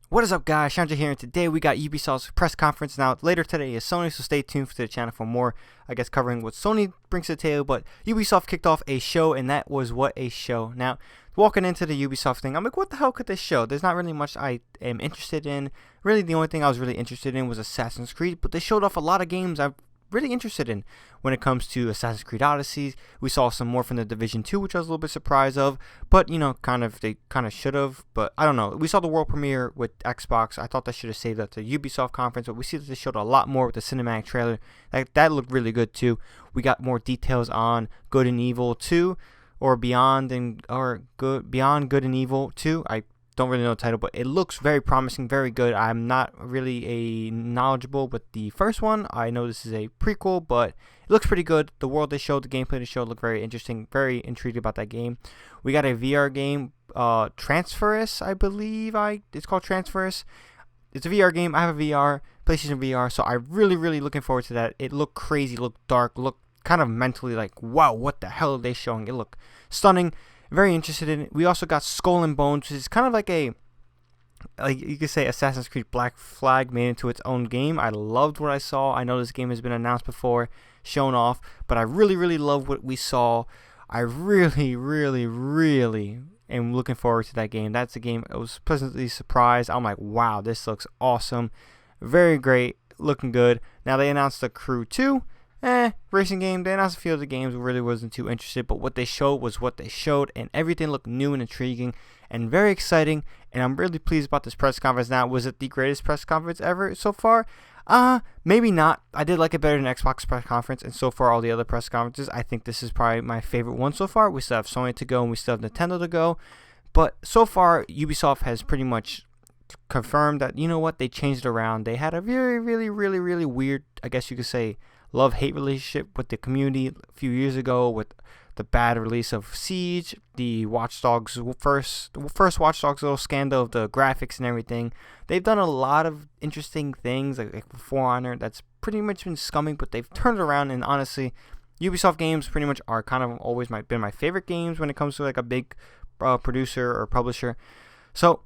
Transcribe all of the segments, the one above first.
What is up, guys? ShadowNinja here, and today we got Ubisoft's press conference. Now, later today is Sony, so stay tuned to the channel for more, covering what Sony brings to the table. But Ubisoft kicked off a show, and that was what a show. Now, walking into the Ubisoft thing, I'm like, what the hell could this show? There's not really much I am interested in. Really, the only thing I was really interested in was Assassin's Creed, but they showed off a lot of games I'm really interested in when it comes to Assassin's Creed Odyssey. We saw some more from the Division 2, which I was a little bit surprised of, but they kind of should have, but I don't know. We saw the world premiere with Xbox. I thought that should have saved that to Ubisoft conference, but we see that they showed a lot more with the cinematic trailer. That looked really good too. We got more details on Good and Evil 2, or Beyond Good and Evil 2. I don't really know the title, but it looks very promising, very good. I'm not really knowledgeable with the first one. I know this is a prequel, but it looks pretty good. The world they showed, the gameplay they showed looked very interesting. Very intrigued about that game. We got a VR game, Transferus, I believe. It's called Transferus. It's a VR game. I have a VR, PlayStation VR, so I'm really looking forward to that. It looked crazy, looked dark, looked kind of mentally like, wow, what the hell are they showing? It looked stunning. Very interested in it. We also got Skull and Bones, which is kind of like you could say Assassin's Creed Black Flag made into its own game. I loved what I saw. I know this game has been announced before, shown off, but I really love what we saw. I really am looking forward to that game. That's a game I was pleasantly surprised. I'm like, wow, this looks awesome. Very great, looking good. Now they announced the Crew 2. Racing game. They announced a few of the games. Really wasn't too interested, but what they showed was what they showed, and everything looked new and intriguing and very exciting, and I'm really pleased about this press conference. Now, was it the greatest press conference ever so far? Maybe not. I did like it better than Xbox press conference, and so far all the other press conferences, I think this is probably my favorite one so far. We still have Sony to go, and we still have Nintendo to go, but so far Ubisoft has pretty much confirmed that, you know what, they changed it around. They had a really weird, I guess you could say, love-hate relationship with the community a few years ago with the bad release of Siege, the Watch Dogs first Watch Dogs little scandal of the graphics and everything. They've done a lot of interesting things like For Honor that's pretty much been scumming, but they've turned it around, and honestly, Ubisoft games pretty much are kind of always been my favorite games when it comes to like a big producer or publisher. So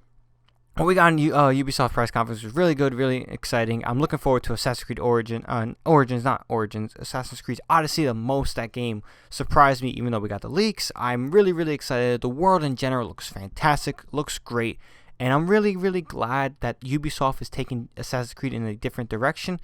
what we got in Ubisoft press conference was really good, really exciting. I'm looking forward to Assassin's Creed Assassin's Creed Odyssey the most. That game surprised me, even though we got the leaks. I'm really excited. The world in general looks fantastic, looks great, and I'm really glad that Ubisoft is taking Assassin's Creed in a different direction.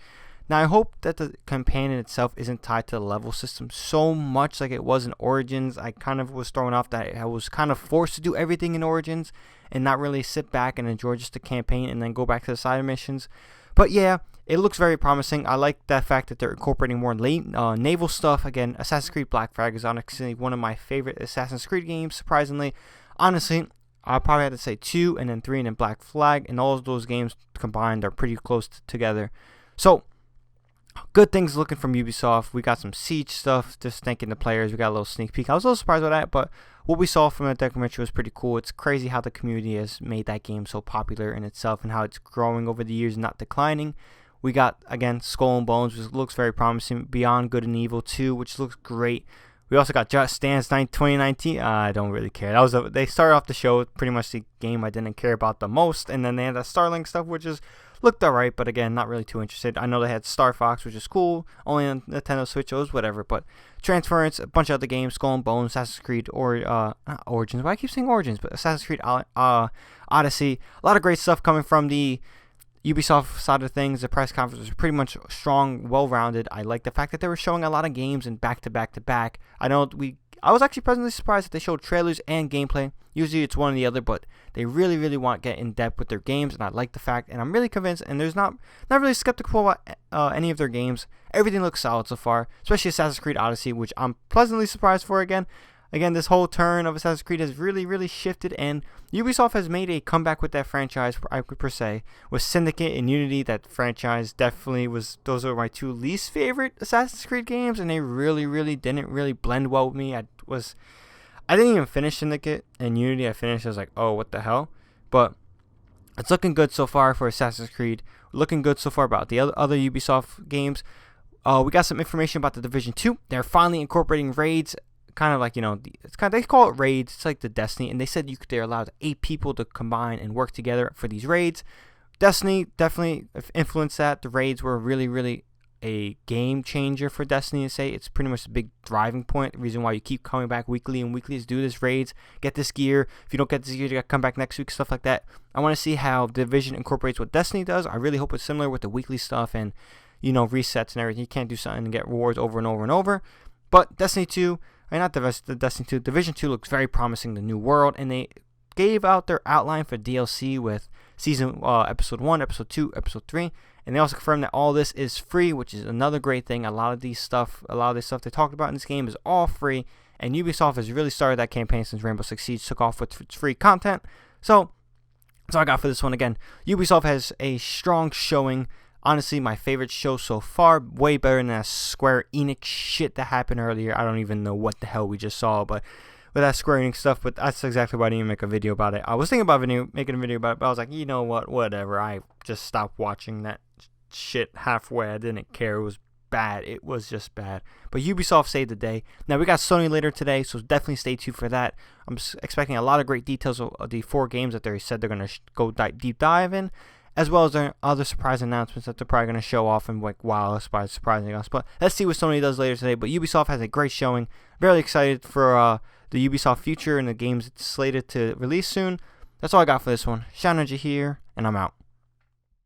Now, I hope that the campaign in itself isn't tied to the level system so much like it was in Origins. I kind of was thrown off that I was kind of forced to do everything in Origins and not really sit back and enjoy just the campaign and then go back to the side missions. But yeah, it looks very promising. I like that fact that they're incorporating more naval stuff. Again, Assassin's Creed Black Flag is honestly one of my favorite Assassin's Creed games, surprisingly. Honestly, I'll probably have to say 2 and then 3 and then Black Flag, and all of those games combined are pretty close together. So, good things looking from Ubisoft. We got some Siege stuff, just thanking the players. We got a little sneak peek. I was a little surprised by that, but what we saw from the documentary was pretty cool. It's crazy how the community has made that game so popular in itself and how it's growing over the years and not declining. We got, again, Skull and Bones, which looks very promising. Beyond Good and Evil 2, which looks great. We also got Just Dance 2019. I don't really care. They started off the show with pretty much the game I didn't care about the most, and then they had that Starlink stuff, which looked alright, but again, not really too interested. I know they had Star Fox, which is cool, only on Nintendo Switch, it was whatever, but Transference, a bunch of other games, Skull and Bones, Assassin's Creed, or not Origins, why I keep saying Origins, but Assassin's Creed Odyssey, a lot of great stuff coming from the Ubisoft side of things. The press conference was pretty much strong, well-rounded. I like the fact that they were showing a lot of games and back to back. I was actually pleasantly surprised that they showed trailers and gameplay. Usually it's one or the other, but they really want to get in depth with their games, and I like the fact, and I'm really convinced, and there's not really skeptical about any of their games. Everything looks solid so far, especially Assassin's Creed Odyssey, which I'm pleasantly surprised for again. Again, this whole turn of Assassin's Creed has really shifted, and Ubisoft has made a comeback with that franchise, per se. With Syndicate and Unity, that franchise definitely was, those are my two least favorite Assassin's Creed games, and they really didn't really blend well with me. I didn't even finish Syndicate and Unity. I was like, oh, what the hell? But it's looking good so far for Assassin's Creed. Looking good so far about the other Ubisoft games. We got some information about the Division 2. They're finally incorporating raids kind of like, they call it raids. It's like the Destiny, and they said they're allowed 8 people to combine and work together for these raids. Destiny definitely influenced that. The raids were really, really a game changer for Destiny to say. It's pretty much a big driving point. The reason why you keep coming back weekly and weekly is do this raids, get this gear. If you don't get this gear, you gotta come back next week, stuff like that. I want to see how Division incorporates what Destiny does. I really hope it's similar with the weekly stuff and resets and everything. You can't do something and get rewards over and over and over. But Destiny 2, not the Destiny 2, Division 2 looks very promising. The new world, and they gave out their outline for DLC with season episode 1, episode 2, episode 3, and they also confirmed that all this is free, which is another great thing. A lot of this stuff they talked about in this game is all free, and Ubisoft has really started that campaign since Rainbow Six Siege took off with its free content. So that's all I got for this one. Again, Ubisoft has a strong showing. Honestly, my favorite show so far, way better than that Square Enix shit that happened earlier. I don't even know what the hell we just saw, but with that Square Enix stuff, but that's exactly why I didn't even make a video about it. I was thinking about making a video about it, but I was like, you know what, whatever. I just stopped watching that shit halfway. I didn't care. It was bad. It was just bad. But Ubisoft saved the day. Now, we got Sony later today, so definitely stay tuned for that. I'm expecting a lot of great details of the 4 games that they said they're going to go deep dive in, as well as their other surprise announcements that they're probably going to show off and like wow us by surprising us. But let's see what Sony does later today. But Ubisoft has a great showing. Very excited for the Ubisoft future and the games it's slated to release soon. That's all I got for this one. ShadowNinja here, and I'm out.